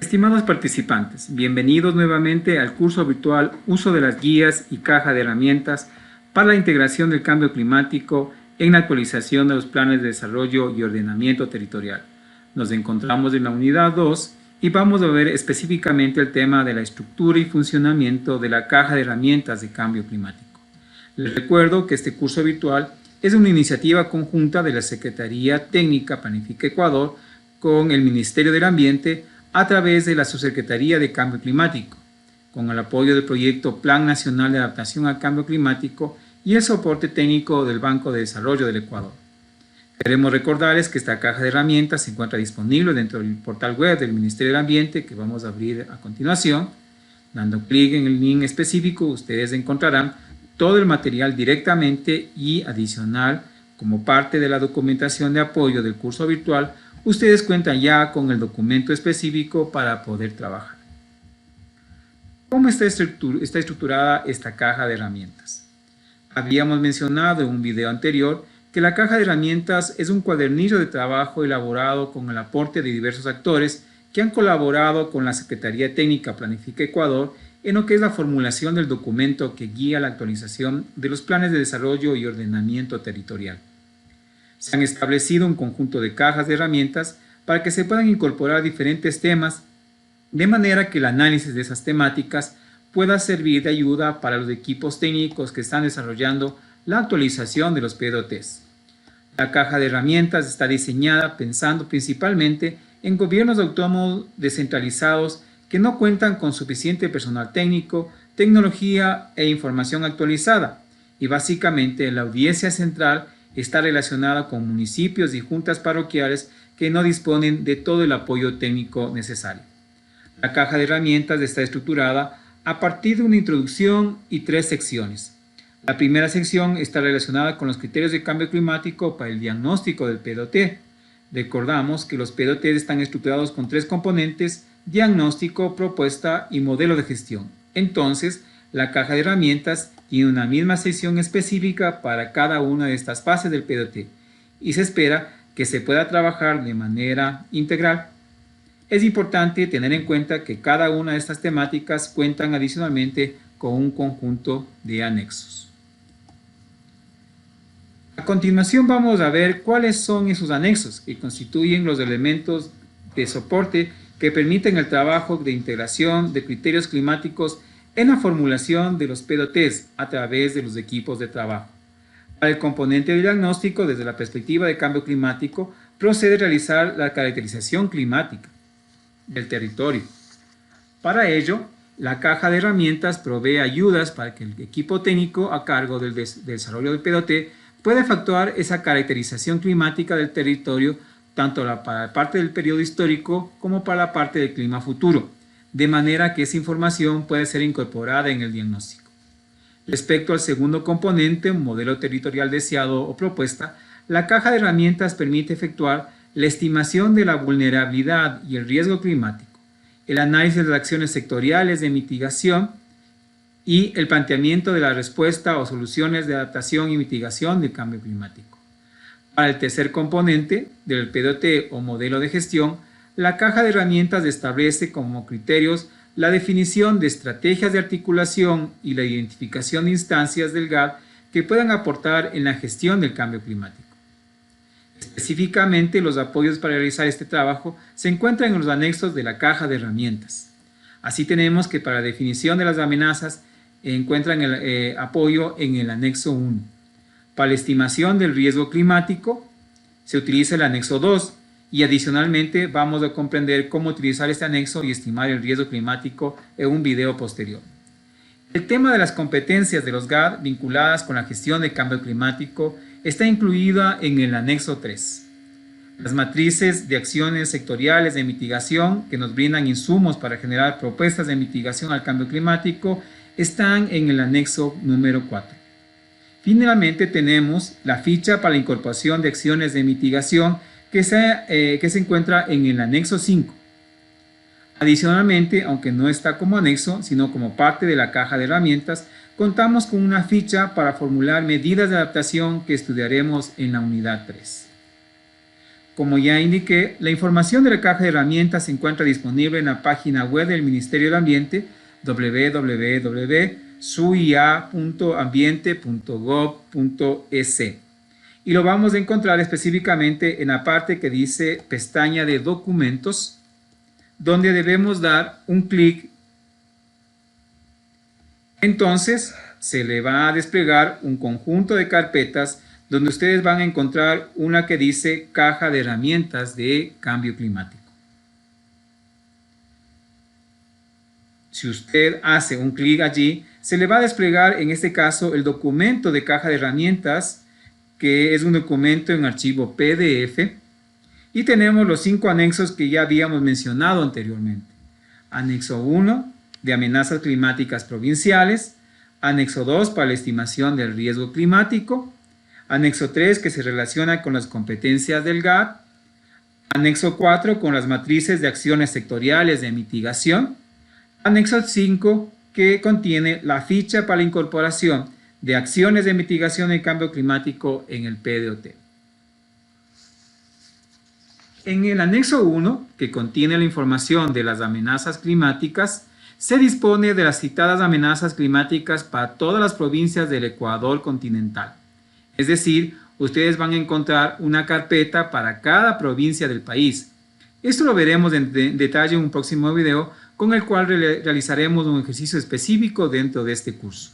Estimados participantes, bienvenidos nuevamente al curso virtual Uso de las guías y caja de herramientas para la integración del cambio climático en la actualización de los planes de desarrollo y ordenamiento territorial. Nos encontramos en la unidad 2 y vamos a ver específicamente el tema de la estructura y funcionamiento de la caja de herramientas de cambio climático. Les recuerdo que este curso virtual es una iniciativa conjunta de la Secretaría Técnica Planifica Ecuador con el Ministerio del Ambiente a través de la Subsecretaría de Cambio Climático, con el apoyo del proyecto Plan Nacional de Adaptación al Cambio Climático y el soporte técnico del Banco de Desarrollo del Ecuador. Queremos recordarles que esta caja de herramientas se encuentra disponible dentro del portal web del Ministerio del Ambiente que vamos a abrir a continuación. Dando clic en el link específico, ustedes encontrarán todo el material directamente y adicional como parte de la documentación de apoyo del curso virtual. Ustedes cuentan ya con el documento específico para poder trabajar. ¿Cómo está estructurada esta caja de herramientas? Habíamos mencionado en un video anterior que la caja de herramientas es un cuadernillo de trabajo elaborado con el aporte de diversos actores que han colaborado con la Secretaría Técnica Planifica Ecuador en lo que es la formulación del documento que guía la actualización de los planes de desarrollo y ordenamiento territorial. Se han establecido un conjunto de cajas de herramientas para que se puedan incorporar diferentes temas, de manera que el análisis de esas temáticas pueda servir de ayuda para los equipos técnicos que están desarrollando la actualización de los PDOTs. La caja de herramientas está diseñada pensando principalmente en gobiernos autónomos descentralizados que no cuentan con suficiente personal técnico, tecnología e información actualizada, y básicamente la audiencia central está relacionada con municipios y juntas parroquiales que no disponen de todo el apoyo técnico necesario. La caja de herramientas está estructurada a partir de una introducción y 3 secciones. La primera sección está relacionada con los criterios de cambio climático para el diagnóstico del PDOT. Recordamos que los PDOT están estructurados con 3 componentes: diagnóstico, propuesta y modelo de gestión. Entonces, la caja de herramientas tiene una misma sección específica para cada una de estas fases del PDOT y se espera que se pueda trabajar de manera integral. Es importante tener en cuenta que cada una de estas temáticas cuentan adicionalmente con un conjunto de anexos. A continuación vamos a ver cuáles son esos anexos que constituyen los elementos de soporte que permiten el trabajo de integración de criterios climáticos en la formulación de los PDOTs a través de los equipos de trabajo. Para el componente de diagnóstico, desde la perspectiva de cambio climático, procede a realizar la caracterización climática del territorio. Para ello, la caja de herramientas provee ayudas para que el equipo técnico a cargo del desarrollo del PDOT pueda efectuar esa caracterización climática del territorio tanto para la parte del periodo histórico como para la parte del clima futuro, de manera que esa información puede ser incorporada en el diagnóstico. Respecto al segundo componente, un modelo territorial deseado o propuesta, la caja de herramientas permite efectuar la estimación de la vulnerabilidad y el riesgo climático, el análisis de las acciones sectoriales de mitigación y el planteamiento de la respuesta o soluciones de adaptación y mitigación del cambio climático. Para el tercer componente del PDOT o modelo de gestión, la caja de herramientas establece como criterios la definición de estrategias de articulación y la identificación de instancias del GAD que puedan aportar en la gestión del cambio climático. Específicamente, los apoyos para realizar este trabajo se encuentran en los anexos de la caja de herramientas. Así tenemos que para la definición de las amenazas encuentran el apoyo en el anexo 1. Para la estimación del riesgo climático se utiliza el anexo 2 y adicionalmente vamos a comprender cómo utilizar este anexo y estimar el riesgo climático en un video posterior. El tema de las competencias de los GAD vinculadas con la gestión del cambio climático está incluida en el anexo 3. Las matrices de acciones sectoriales de mitigación que nos brindan insumos para generar propuestas de mitigación al cambio climático están en el anexo número 4. Finalmente tenemos la ficha para la incorporación de acciones de mitigación que se encuentra en el anexo 5. Adicionalmente, aunque no está como anexo, sino como parte de la caja de herramientas, contamos con una ficha para formular medidas de adaptación que estudiaremos en la unidad 3. Como ya indiqué, la información de la caja de herramientas se encuentra disponible en la página web del Ministerio del Ambiente www.suia.ambiente.gov.es y lo vamos a encontrar específicamente en la parte que dice pestaña de documentos, donde debemos dar un clic. Entonces se le va a desplegar un conjunto de carpetas donde ustedes van a encontrar una que dice caja de herramientas de cambio climático. Si usted hace un clic allí, se le va a desplegar en este caso el documento de caja de herramientas, que es un documento en archivo PDF, y tenemos los 5 anexos que ya habíamos mencionado anteriormente. Anexo 1 de amenazas climáticas provinciales, anexo 2 para la estimación del riesgo climático, anexo 3 que se relaciona con las competencias del GAD, anexo 4 con las matrices de acciones sectoriales de mitigación, anexo 5 que contiene la ficha para la incorporación de acciones de mitigación del cambio climático en el PDOT. En el anexo 1, que contiene la información de las amenazas climáticas, se dispone de las citadas amenazas climáticas para todas las provincias del Ecuador continental. Es decir, ustedes van a encontrar una carpeta para cada provincia del país. Esto lo veremos en detalle en un próximo video, con el cual realizaremos un ejercicio específico dentro de este curso.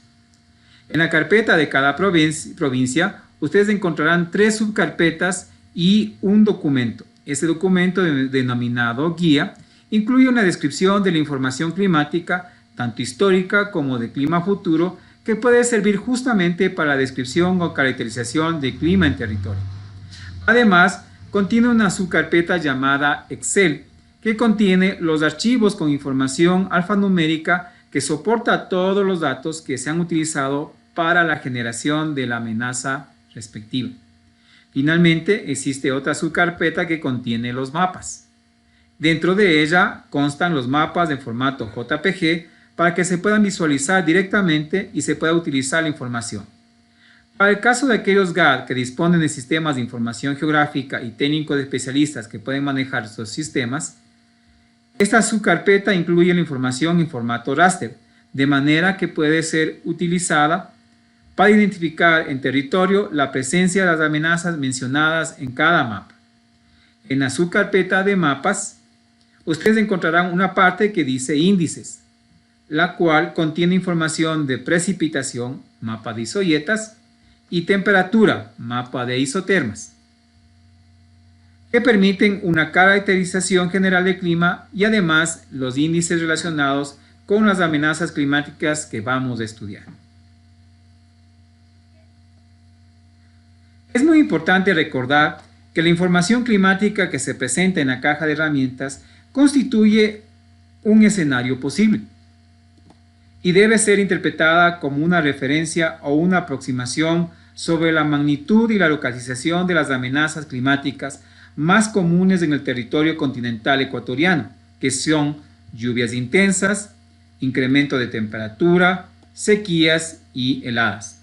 En la carpeta de cada provincia, ustedes encontrarán 3 subcarpetas y un documento. Este documento, denominado guía, incluye una descripción de la información climática, tanto histórica como de clima futuro, que puede servir justamente para la descripción o caracterización del clima en territorio. Además, contiene una subcarpeta llamada Excel, que contiene los archivos con información alfanumérica que soporta todos los datos que se han utilizado para la generación de la amenaza respectiva. Finalmente, existe otra subcarpeta que contiene los mapas. Dentro de ella constan los mapas en formato JPG para que se puedan visualizar directamente y se pueda utilizar la información. Para el caso de aquellos GAD que disponen de sistemas de información geográfica y técnicos especialistas que pueden manejar estos sistemas, esta subcarpeta incluye la información en formato raster, de manera que puede ser utilizada para identificar en territorio la presencia de las amenazas mencionadas en cada mapa. En la subcarpeta de mapas, ustedes encontrarán una parte que dice índices, la cual contiene información de precipitación, mapa de isoyetas, y temperatura, mapa de isotermas, que permiten una caracterización general del clima y además los índices relacionados con las amenazas climáticas que vamos a estudiar. Es muy importante recordar que la información climática que se presenta en la caja de herramientas constituye un escenario posible y debe ser interpretada como una referencia o una aproximación sobre la magnitud y la localización de las amenazas climáticas más comunes en el territorio continental ecuatoriano, que son lluvias intensas, incremento de temperatura, sequías y heladas.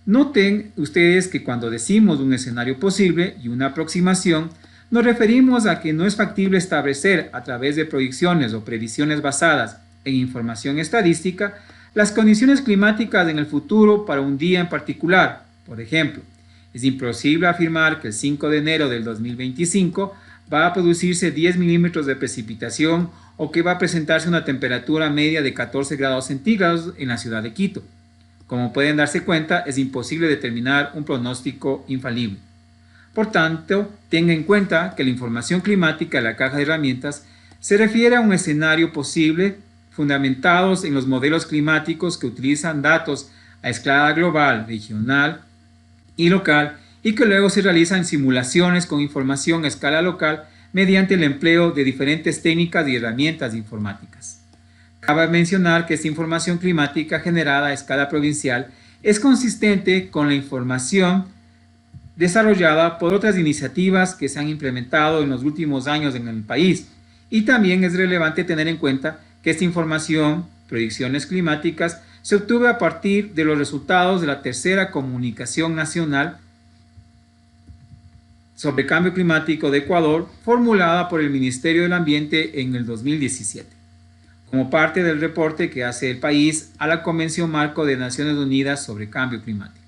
Noten ustedes que cuando decimos un escenario posible y una aproximación, nos referimos a que no es factible establecer a través de proyecciones o previsiones basadas en información estadística las condiciones climáticas en el futuro para un día en particular. Por ejemplo, es imposible afirmar que el 5 de enero del 2025 va a producirse 10 milímetros de precipitación o que va a presentarse una temperatura media de 14 grados centígrados en la ciudad de Quito. Como pueden darse cuenta, es imposible determinar un pronóstico infalible. Por tanto, tenga en cuenta que la información climática de la caja de herramientas se refiere a un escenario posible fundamentados en los modelos climáticos que utilizan datos a escala global, regional y local y que luego se realizan simulaciones con información a escala local mediante el empleo de diferentes técnicas y herramientas informáticas. Cabe mencionar que esta información climática generada a escala provincial es consistente con la información desarrollada por otras iniciativas que se han implementado en los últimos años en el país, y también es relevante tener en cuenta que esta información, predicciones climáticas, se obtuvo a partir de los resultados de la tercera comunicación nacional sobre Cambio Climático de Ecuador, formulada por el Ministerio del Ambiente en el 2017, como parte del reporte que hace el país a la Convención Marco de Naciones Unidas sobre Cambio Climático.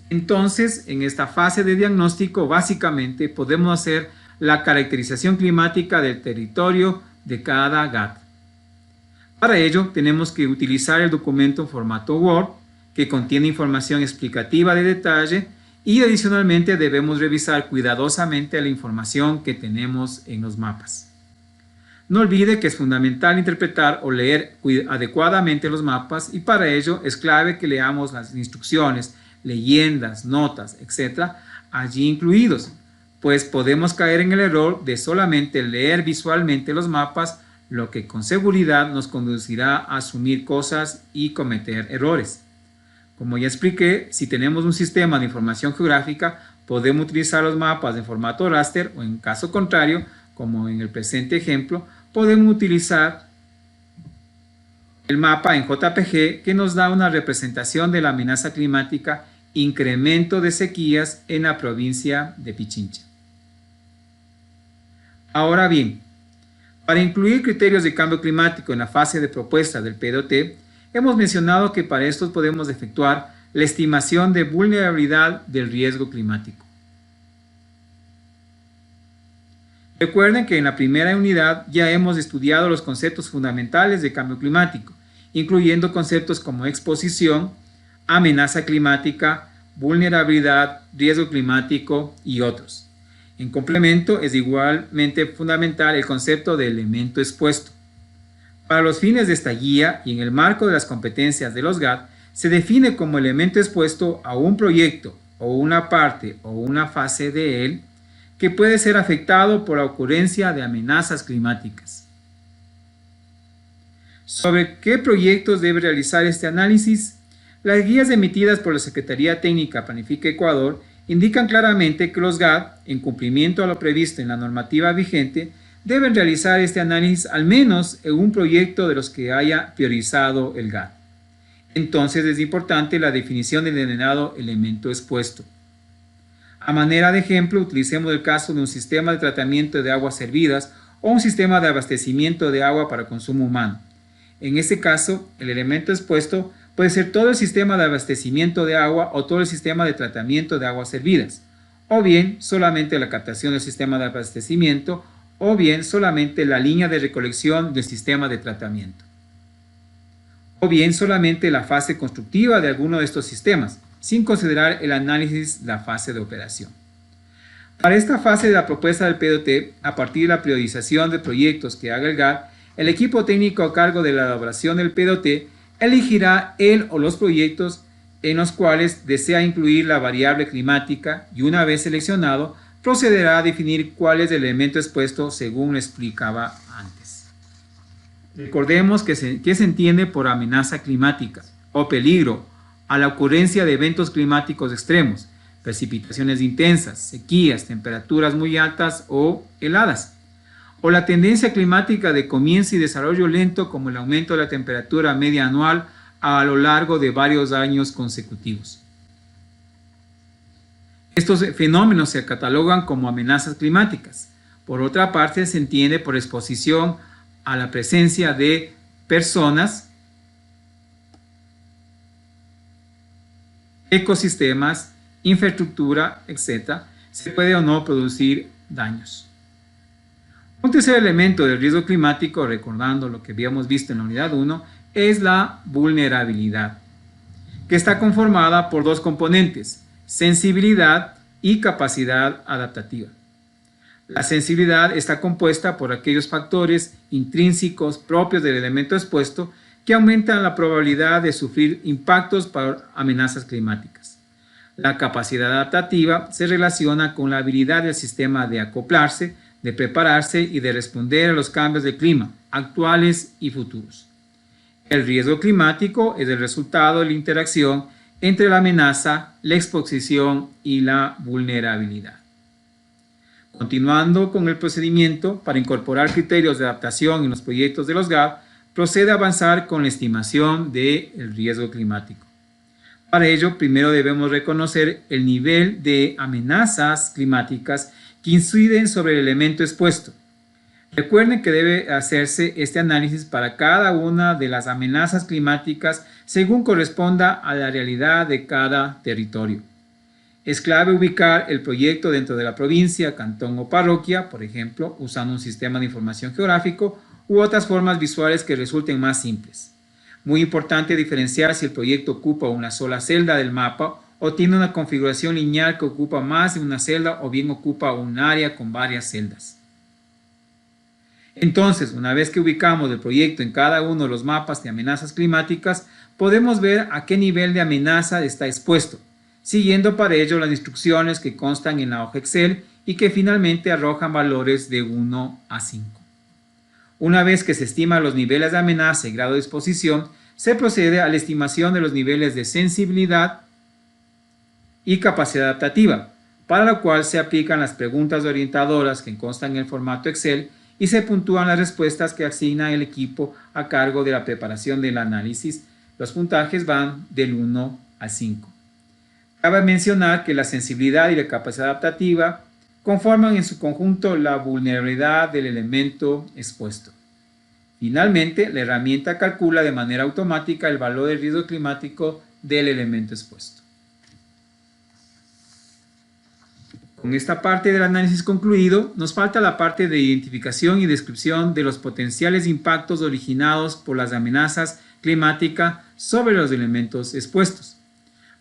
Entonces, en esta fase de diagnóstico, básicamente podemos hacer la caracterización climática del territorio de cada GAT. Para ello, tenemos que utilizar el documento en formato Word, que contiene información explicativa de detalle, y adicionalmente debemos revisar cuidadosamente la información que tenemos en los mapas. No olvide que es fundamental interpretar o leer adecuadamente los mapas, y para ello es clave que leamos las instrucciones, leyendas, notas, etc. allí incluidos, pues podemos caer en el error de solamente leer visualmente los mapas, lo que con seguridad nos conducirá a asumir cosas y cometer errores. Como ya expliqué, si tenemos un sistema de información geográfica, podemos utilizar los mapas en formato raster o en caso contrario, como en el presente ejemplo, podemos utilizar el mapa en JPG que nos da una representación de la amenaza climática incremento de sequías en la provincia de Pichincha. Ahora bien, para incluir criterios de cambio climático en la fase de propuesta del PDOT, hemos mencionado que para estos podemos efectuar la estimación de vulnerabilidad del riesgo climático. Recuerden que en la primera unidad ya hemos estudiado los conceptos fundamentales de cambio climático, incluyendo conceptos como exposición, amenaza climática, vulnerabilidad, riesgo climático y otros. En complemento, es igualmente fundamental el concepto de elemento expuesto. Para los fines de esta guía y en el marco de las competencias de los GAT, se define como elemento expuesto a un proyecto o una parte o una fase de él que puede ser afectado por la ocurrencia de amenazas climáticas. ¿Sobre qué proyectos debe realizar este análisis? Las guías emitidas por la Secretaría Técnica Planifica Ecuador indican claramente que los GAT, en cumplimiento a lo previsto en la normativa vigente, deben realizar este análisis al menos en un proyecto de los que haya priorizado el GAT. Entonces es importante la definición del denominado elemento expuesto. A manera de ejemplo, utilicemos el caso de un sistema de tratamiento de aguas servidas o un sistema de abastecimiento de agua para consumo humano. En este caso, el elemento expuesto puede ser todo el sistema de abastecimiento de agua o todo el sistema de tratamiento de aguas servidas, o bien solamente la captación del sistema de abastecimiento, o bien solamente la línea de recolección del sistema de tratamiento, o bien solamente la fase constructiva de alguno de estos sistemas, sin considerar el análisis de la fase de operación. Para esta fase de la propuesta del PDOT, a partir de la priorización de proyectos que haga el GAT, el equipo técnico a cargo de la elaboración del PDOT elegirá el o los proyectos en los cuales desea incluir la variable climática y una vez seleccionado, procederá a definir cuál es el elemento expuesto según lo explicaba antes. Recordemos que se entiende por amenaza climática o peligro a la ocurrencia de eventos climáticos extremos, precipitaciones intensas, sequías, temperaturas muy altas o heladas, o la tendencia climática de comienzo y desarrollo lento como el aumento de la temperatura media anual a lo largo de varios años consecutivos. Estos fenómenos se catalogan como amenazas climáticas. Por otra parte, se entiende por exposición a la presencia de personas, ecosistemas, infraestructura, etc., se puede o no producir daños. Un tercer elemento del riesgo climático, recordando lo que habíamos visto en la unidad 1, es la vulnerabilidad, que está conformada por dos componentes, sensibilidad y capacidad adaptativa. La sensibilidad está compuesta por aquellos factores intrínsecos propios del elemento expuesto que aumentan la probabilidad de sufrir impactos por amenazas climáticas. La capacidad adaptativa se relaciona con la habilidad del sistema de acoplarse, de prepararse y de responder a los cambios de clima, actuales y futuros. El riesgo climático es el resultado de la interacción entre la amenaza, la exposición y la vulnerabilidad. Continuando con el procedimiento para incorporar criterios de adaptación en los proyectos de los GAT, procede a avanzar con la estimación del riesgo climático. Para ello, primero debemos reconocer el nivel de amenazas climáticas que inciden sobre el elemento expuesto. Recuerden que debe hacerse este análisis para cada una de las amenazas climáticas según corresponda a la realidad de cada territorio. Es clave ubicar el proyecto dentro de la provincia, cantón o parroquia, por ejemplo, usando un sistema de información geográfico u otras formas visuales que resulten más simples. Muy importante diferenciar si el proyecto ocupa una sola celda del mapa o tiene una configuración lineal que ocupa más de una celda o bien ocupa un área con varias celdas. Entonces, una vez que ubicamos el proyecto en cada uno de los mapas de amenazas climáticas, podemos ver a qué nivel de amenaza está expuesto, siguiendo para ello las instrucciones que constan en la hoja Excel y que finalmente arrojan valores de 1 a 5. Una vez que se estiman los niveles de amenaza y grado de exposición, se procede a la estimación de los niveles de sensibilidad y capacidad adaptativa, para lo cual se aplican las preguntas orientadoras que constan en el formato Excel y se puntúan las respuestas que asigna el equipo a cargo de la preparación del análisis. Los puntajes van del 1 al 5. Cabe mencionar que la sensibilidad y la capacidad adaptativa conforman en su conjunto la vulnerabilidad del elemento expuesto. Finalmente, la herramienta calcula de manera automática el valor del riesgo climático del elemento expuesto. Con esta parte del análisis concluido, nos falta la parte de identificación y descripción de los potenciales impactos originados por las amenazas climáticas sobre los elementos expuestos.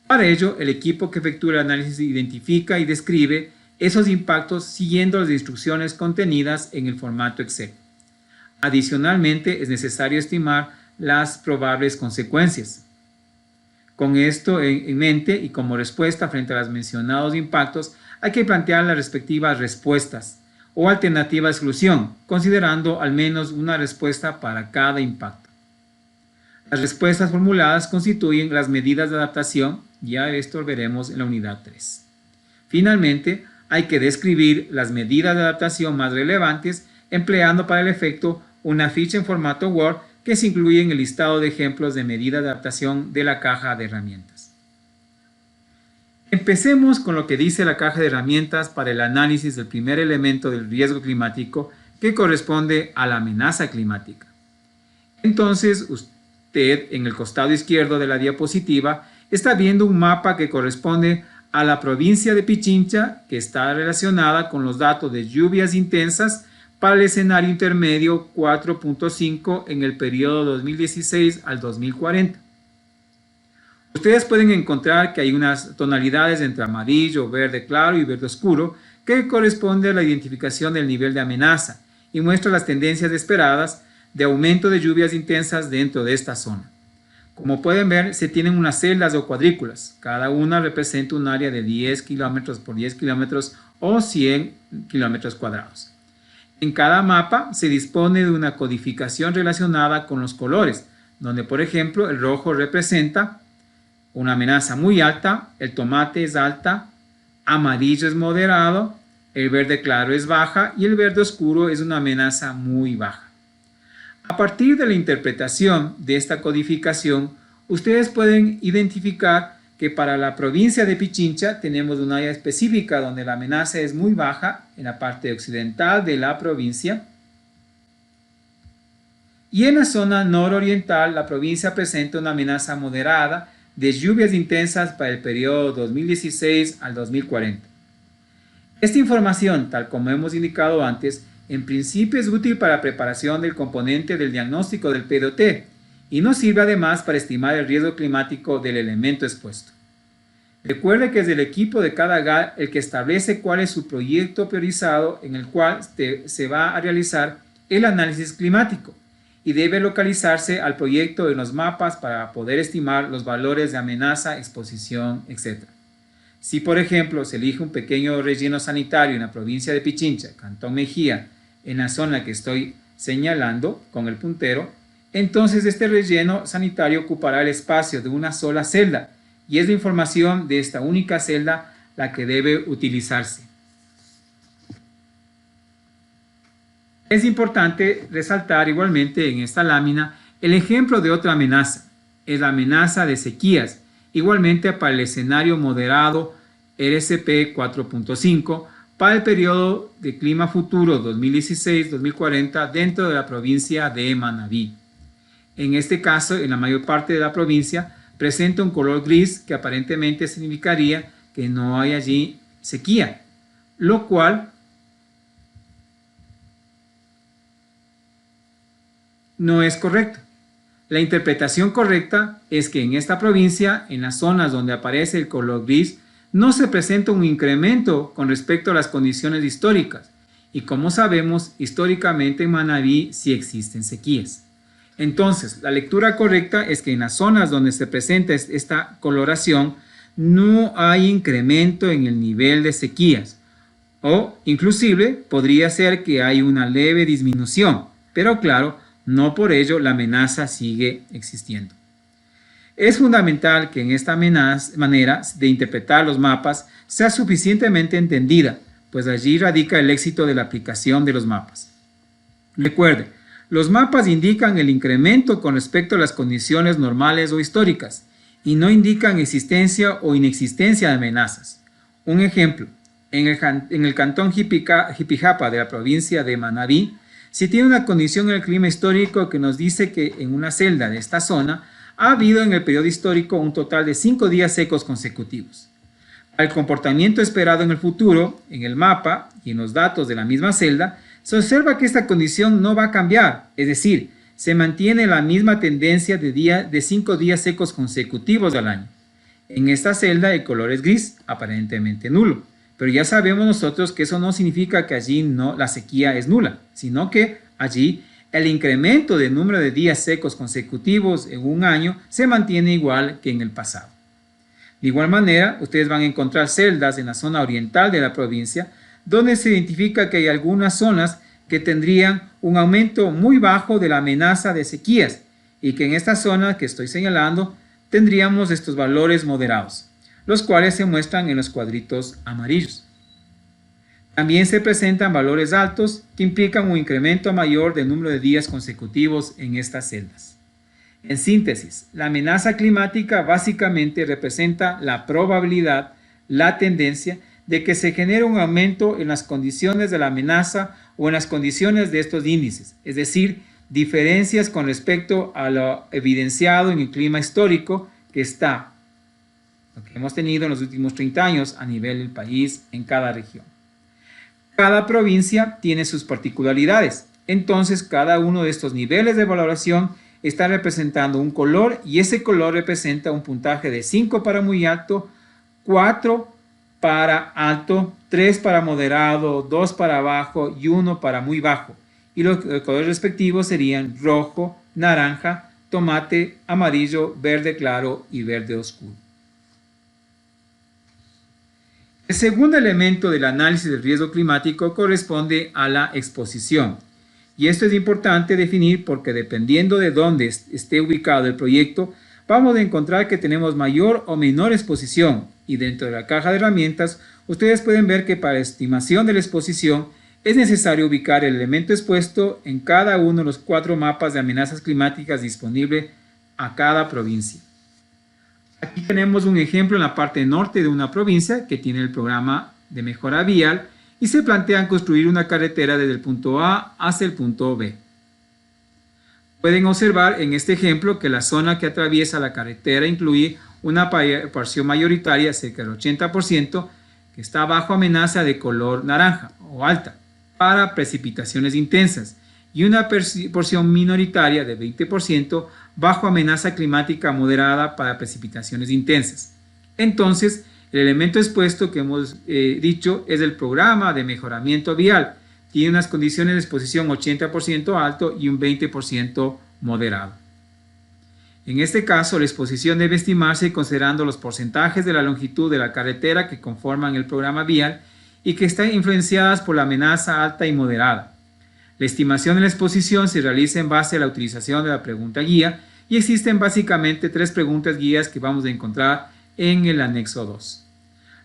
Para ello, el equipo que efectúa el análisis identifica y describe esos impactos siguiendo las instrucciones contenidas en el formato Excel. Adicionalmente, es necesario estimar las probables consecuencias. Con esto en mente y como respuesta frente a los mencionados impactos, hay que plantear las respectivas respuestas o alternativa de exclusión, considerando al menos una respuesta para cada impacto. Las respuestas formuladas constituyen las medidas de adaptación, ya esto lo veremos en la unidad 3. Finalmente, hay que describir las medidas de adaptación más relevantes, empleando para el efecto una ficha en formato Word que se incluye en el listado de ejemplos de medidas de adaptación de la caja de herramientas. Empecemos con lo que dice la caja de herramientas para el análisis del primer elemento del riesgo climático que corresponde a la amenaza climática. Entonces, usted en el costado izquierdo de la diapositiva está viendo un mapa que corresponde a la provincia de Pichincha, que está relacionada con los datos de lluvias intensas para el escenario intermedio 4.5 en el periodo 2016 al 2040. Ustedes pueden encontrar que hay unas tonalidades entre amarillo, verde claro y verde oscuro que corresponde a la identificación del nivel de amenaza y muestra las tendencias esperadas de aumento de lluvias intensas dentro de esta zona. Como pueden ver, se tienen unas celdas o cuadrículas. Cada una representa un área de 10 kilómetros por 10 kilómetros o 100 kilómetros cuadrados. En cada mapa se dispone de una codificación relacionada con los colores, donde por ejemplo el rojo representa una amenaza muy alta, el tomate es alta, amarillo es moderado, el verde claro es baja y el verde oscuro es una amenaza muy baja. A partir de la interpretación de esta codificación, ustedes pueden identificar que para la provincia de Pichincha tenemos un área específica donde la amenaza es muy baja en la parte occidental de la provincia. Y en la zona nororiental la provincia presenta una amenaza moderada de lluvias intensas para el periodo 2016 al 2040. Esta información, tal como hemos indicado antes, en principio es útil para la preparación del componente del diagnóstico del PDOT y nos sirve además para estimar el riesgo climático del elemento expuesto. Recuerde que es el equipo de cada GAL el que establece cuál es su proyecto priorizado en el cual se va a realizar el análisis climático y debe localizarse al proyecto en los mapas para poder estimar los valores de amenaza, exposición, etc. Si, por ejemplo, se elige un pequeño relleno sanitario en la provincia de Pichincha, Cantón Mejía, en la zona que estoy señalando con el puntero, entonces este relleno sanitario ocupará el espacio de una sola celda y es la información de esta única celda la que debe utilizarse. Es importante resaltar igualmente en esta lámina el ejemplo de otra amenaza, es la amenaza de sequías, Igualmente para el escenario moderado RCP 4.5 para el periodo de clima futuro 2016-2040 dentro de la provincia de Manabí. En este caso, en la mayor parte de la provincia, presenta un color gris que aparentemente significaría que no hay allí sequía, lo cual no es correcto. La interpretación correcta es que en esta provincia, en las zonas donde aparece el color gris, no se presenta un incremento con respecto a las condiciones históricas. Y como sabemos, históricamente en Manabí sí existen sequías. Entonces, la lectura correcta es que en las zonas donde se presenta esta coloración, no hay incremento en el nivel de sequías. O, inclusive, podría ser que hay una leve disminución. Pero claro, no por ello la amenaza sigue existiendo. Es fundamental que en esta manera de interpretar los mapas sea suficientemente entendida, pues allí radica el éxito de la aplicación de los mapas. Recuerde, los mapas indican el incremento con respecto a las condiciones normales o históricas y no indican existencia o inexistencia de amenazas. Un ejemplo, en el cantón Jipijapa de la provincia de Manabí, se tiene una condición en el clima histórico que nos dice que en una celda de esta zona ha habido en el periodo histórico un total de 5 días secos consecutivos. Al comportamiento esperado en el futuro, en el mapa y en los datos de la misma celda, se observa que esta condición no va a cambiar, es decir, se mantiene la misma tendencia de 5 días secos consecutivos al año. En esta celda el color es gris, aparentemente nulo, pero ya sabemos nosotros que eso no significa que allí la sequía es nula, sino que allí el incremento del número de días secos consecutivos en un año se mantiene igual que en el pasado. De igual manera, ustedes van a encontrar celdas en la zona oriental de la provincia donde se identifica que hay algunas zonas que tendrían un aumento muy bajo de la amenaza de sequías y que en esta zona que estoy señalando tendríamos estos valores moderados, los cuales se muestran en los cuadritos amarillos. También se presentan valores altos que implican un incremento mayor del número de días consecutivos en estas celdas. En síntesis, la amenaza climática básicamente representa la probabilidad, la tendencia de que se genere un aumento en las condiciones de la amenaza o en las condiciones de estos índices, es decir, diferencias con respecto a lo evidenciado en el clima histórico que hemos tenido en los últimos 30 años a nivel del país en cada región. Cada provincia tiene sus particularidades, entonces cada uno de estos niveles de valoración está representando un color y ese color representa un puntaje de 5 para muy alto, 4 para alto, 3 para moderado, 2 para bajo y 1 para muy bajo. Y los colores respectivos serían rojo, naranja, tomate, amarillo, verde claro y verde oscuro. El segundo elemento del análisis del riesgo climático corresponde a la exposición. Y esto es importante definir porque dependiendo de dónde esté ubicado el proyecto, vamos a encontrar que tenemos mayor o menor exposición. Y dentro de la caja de herramientas, ustedes pueden ver que para estimación de la exposición es necesario ubicar el elemento expuesto en cada uno de los 4 mapas de amenazas climáticas disponibles a cada provincia. Aquí tenemos un ejemplo en la parte norte de una provincia que tiene el programa de mejora vial y se plantean construir una carretera desde el punto A hacia el punto B. Pueden observar en este ejemplo que la zona que atraviesa la carretera incluye una porción mayoritaria, cerca del 80%, que está bajo amenaza de color naranja o alta para precipitaciones intensas y una porción minoritaria de 20% bajo amenaza climática moderada para precipitaciones intensas. Entonces, el elemento expuesto que hemos dicho es el programa de mejoramiento vial. Tiene unas condiciones de exposición 80% alto y un 20% moderado. En este caso, la exposición debe estimarse considerando los porcentajes de la longitud de la carretera que conforman el programa vial y que están influenciadas por la amenaza alta y moderada. La estimación de la exposición se realiza en base a la utilización de la pregunta guía y existen básicamente 3 preguntas guías que vamos a encontrar en el anexo 2.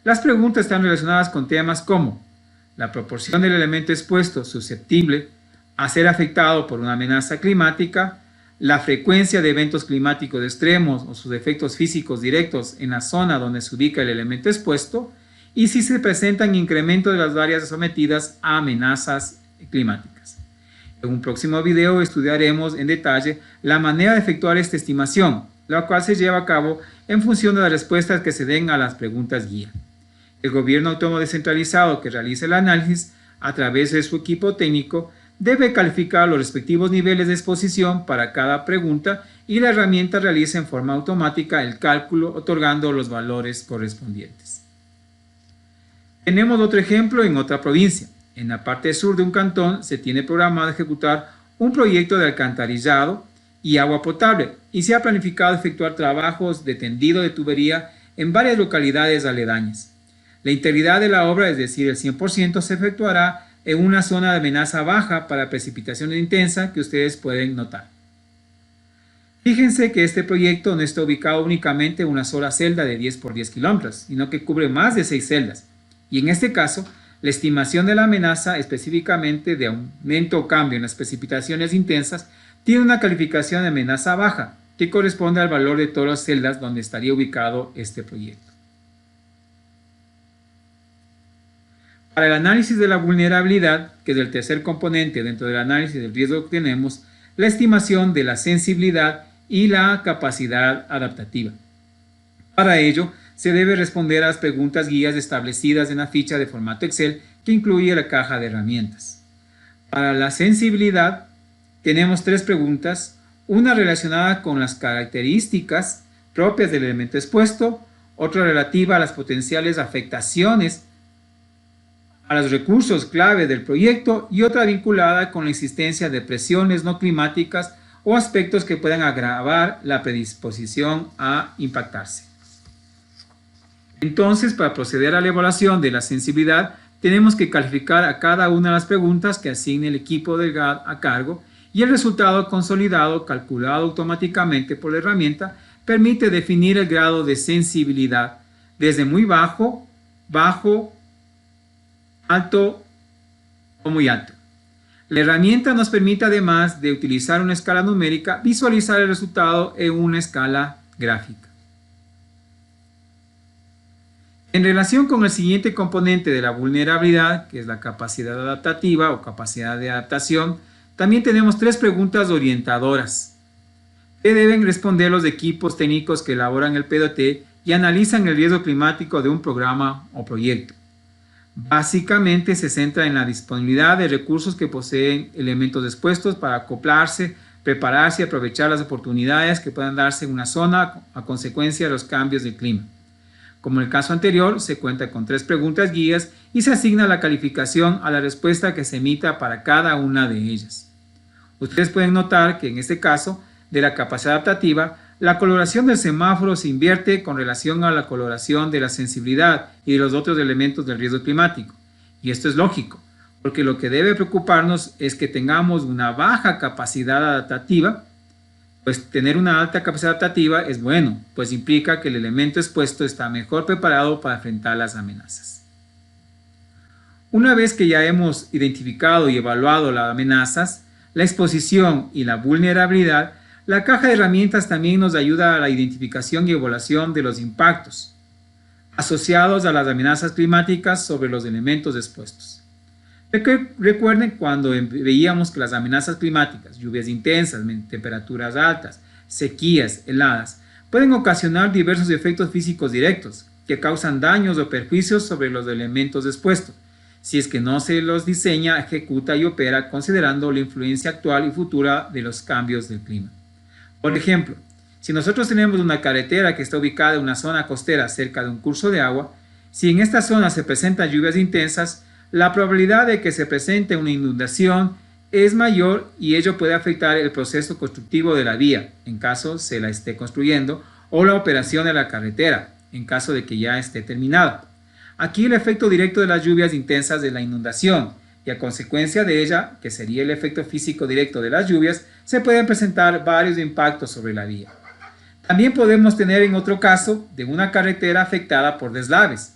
Las preguntas están relacionadas con temas como la proporción del elemento expuesto susceptible a ser afectado por una amenaza climática, la frecuencia de eventos climáticos extremos o sus efectos físicos directos en la zona donde se ubica el elemento expuesto y si se presentan incrementos de las áreas sometidas a amenazas climáticas. En un próximo video estudiaremos en detalle la manera de efectuar esta estimación, la cual se lleva a cabo en función de las respuestas que se den a las preguntas guía. El gobierno autónomo descentralizado que realiza el análisis a través de su equipo técnico debe calificar los respectivos niveles de exposición para cada pregunta y la herramienta realiza en forma automática el cálculo otorgando los valores correspondientes. Tenemos otro ejemplo en otra provincia. En la parte sur de un cantón se tiene programado ejecutar un proyecto de alcantarillado y agua potable y se ha planificado efectuar trabajos de tendido de tubería en varias localidades aledañas. La integridad de la obra, es decir, el 100%, se efectuará en una zona de amenaza baja para precipitaciones intensas que ustedes pueden notar. Fíjense que este proyecto no está ubicado únicamente en una sola celda de 10 por 10 kilómetros, sino que cubre más de 6 celdas. Y en este caso, la estimación de la amenaza específicamente de aumento o cambio en las precipitaciones intensas tiene una calificación de amenaza baja, que corresponde al valor de todas las celdas donde estaría ubicado este proyecto. Para el análisis de la vulnerabilidad, que es el tercer componente dentro del análisis del riesgo que tenemos, la estimación de la sensibilidad y la capacidad adaptativa. Para ello, se debe responder a las preguntas guías establecidas en la ficha de formato Excel que incluye la caja de herramientas. Para la sensibilidad, tenemos 3 preguntas, una relacionada con las características propias del elemento expuesto, otra relativa a las potenciales afectaciones a los recursos clave del proyecto y otra vinculada con la existencia de presiones no climáticas o aspectos que puedan agravar la predisposición a impactarse. Entonces, para proceder a la evaluación de la sensibilidad, tenemos que calificar a cada una de las preguntas que asigne el equipo del GAD a cargo y el resultado consolidado, calculado automáticamente por la herramienta, permite definir el grado de sensibilidad desde muy bajo, bajo, alto o muy alto. La herramienta nos permite, además de utilizar una escala numérica, visualizar el resultado en una escala gráfica. En relación con el siguiente componente de la vulnerabilidad, que es la capacidad adaptativa o capacidad de adaptación, también tenemos 3 preguntas orientadoras que deben responder los equipos técnicos que elaboran el PDT y analizan el riesgo climático de un programa o proyecto. Básicamente se centra en la disponibilidad de recursos que poseen elementos expuestos para acoplarse, prepararse y aprovechar las oportunidades que puedan darse en una zona a consecuencia de los cambios del clima. Como en el caso anterior, se cuenta con 3 preguntas guías y se asigna la calificación a la respuesta que se emita para cada una de ellas. Ustedes pueden notar que en este caso, de la capacidad adaptativa, la coloración del semáforo se invierte con relación a la coloración de la sensibilidad y de los otros elementos del riesgo climático. Y esto es lógico, porque lo que debe preocuparnos es que tengamos una baja capacidad adaptativa. Pues tener una alta capacidad adaptativa es bueno, pues implica que el elemento expuesto está mejor preparado para enfrentar las amenazas. Una vez que ya hemos identificado y evaluado las amenazas, la exposición y la vulnerabilidad, la caja de herramientas también nos ayuda a la identificación y evaluación de los impactos asociados a las amenazas climáticas sobre los elementos expuestos. Recuerden cuando veíamos que las amenazas climáticas, lluvias intensas, temperaturas altas, sequías, heladas, pueden ocasionar diversos efectos físicos directos que causan daños o perjuicios sobre los elementos expuestos, si es que no se los diseña, ejecuta y opera considerando la influencia actual y futura de los cambios del clima. Por ejemplo, si nosotros tenemos una carretera que está ubicada en una zona costera cerca de un curso de agua, si en esta zona se presentan lluvias intensas, la probabilidad de que se presente una inundación es mayor y ello puede afectar el proceso constructivo de la vía, en caso se la esté construyendo, o la operación de la carretera, en caso de que ya esté terminada. Aquí el efecto directo de las lluvias intensas es la inundación, y a consecuencia de ella, que sería el efecto físico directo de las lluvias, se pueden presentar varios impactos sobre la vía. También podemos tener en otro caso de una carretera afectada por deslaves.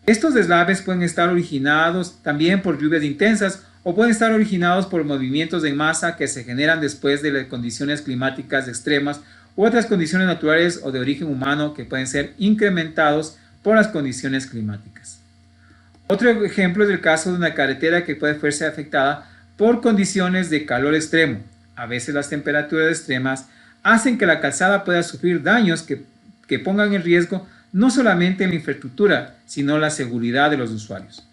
Estos deslaves pueden estar originados también por lluvias intensas o pueden estar originados por movimientos en masa que se generan después de las condiciones climáticas extremas u otras condiciones naturales o de origen humano que pueden ser incrementados por las condiciones climáticas. Otro ejemplo es el caso de una carretera que puede verse afectada por condiciones de calor extremo. A veces las temperaturas extremas hacen que la calzada pueda sufrir daños que pongan en riesgo no solamente la infraestructura, sino la seguridad de los usuarios.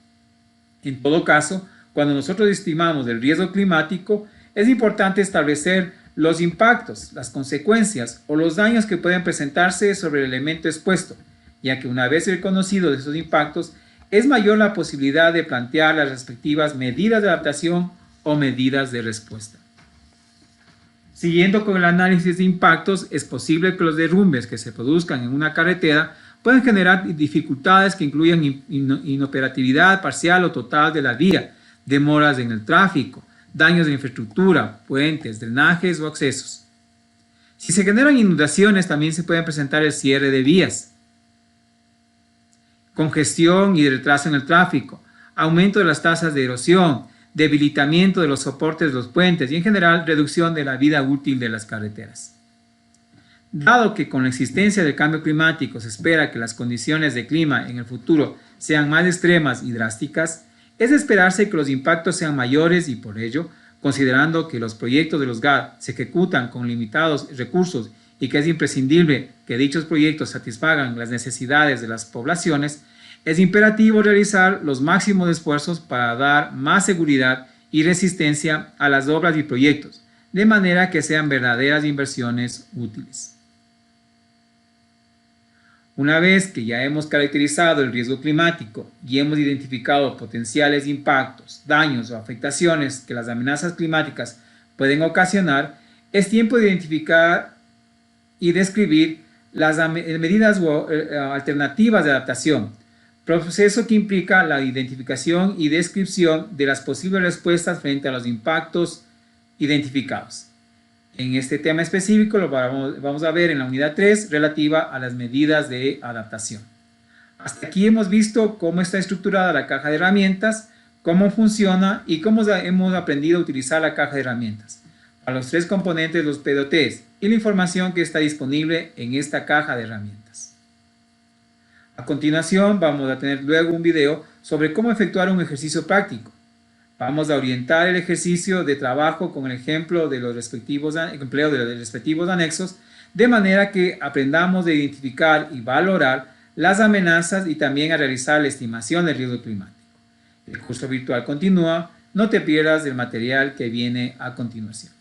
En todo caso, cuando nosotros estimamos el riesgo climático, es importante establecer los impactos, las consecuencias o los daños que pueden presentarse sobre el elemento expuesto, ya que una vez reconocidos esos impactos, es mayor la posibilidad de plantear las respectivas medidas de adaptación o medidas de respuesta. Siguiendo con el análisis de impactos, es posible que los derrumbes que se produzcan en una carretera pueden generar dificultades que incluyan inoperatividad parcial o total de la vía, demoras en el tráfico, daños de infraestructura, puentes, drenajes o accesos. Si se generan inundaciones, también se pueden presentar el cierre de vías, congestión y retraso en el tráfico, aumento de las tasas de erosión, debilitamiento de los soportes de los puentes y en general reducción de la vida útil de las carreteras. Dado que con la existencia del cambio climático se espera que las condiciones de clima en el futuro sean más extremas y drásticas, es de esperarse que los impactos sean mayores y por ello, considerando que los proyectos de los GAD se ejecutan con limitados recursos y que es imprescindible que dichos proyectos satisfagan las necesidades de las poblaciones, es imperativo realizar los máximos esfuerzos para dar más seguridad y resistencia a las obras y proyectos, de manera que sean verdaderas inversiones útiles. Una vez que ya hemos caracterizado el riesgo climático y hemos identificado potenciales impactos, daños o afectaciones que las amenazas climáticas pueden ocasionar, es tiempo de identificar y describir las medidas o alternativas de adaptación, proceso que implica la identificación y descripción de las posibles respuestas frente a los impactos identificados. En este tema específico lo vamos a ver en la unidad 3 relativa a las medidas de adaptación. Hasta aquí hemos visto cómo está estructurada la caja de herramientas, cómo funciona y cómo hemos aprendido a utilizar la caja de herramientas para los tres componentes de los PDOTs y la información que está disponible en esta caja de herramientas. A continuación vamos a tener luego un video sobre cómo efectuar un ejercicio práctico. Vamos a orientar el ejercicio de trabajo con el ejemplo de los respectivos anexos, de manera que aprendamos a identificar y valorar las amenazas y también a realizar la estimación del riesgo climático. El curso virtual continúa, no te pierdas el material que viene a continuación.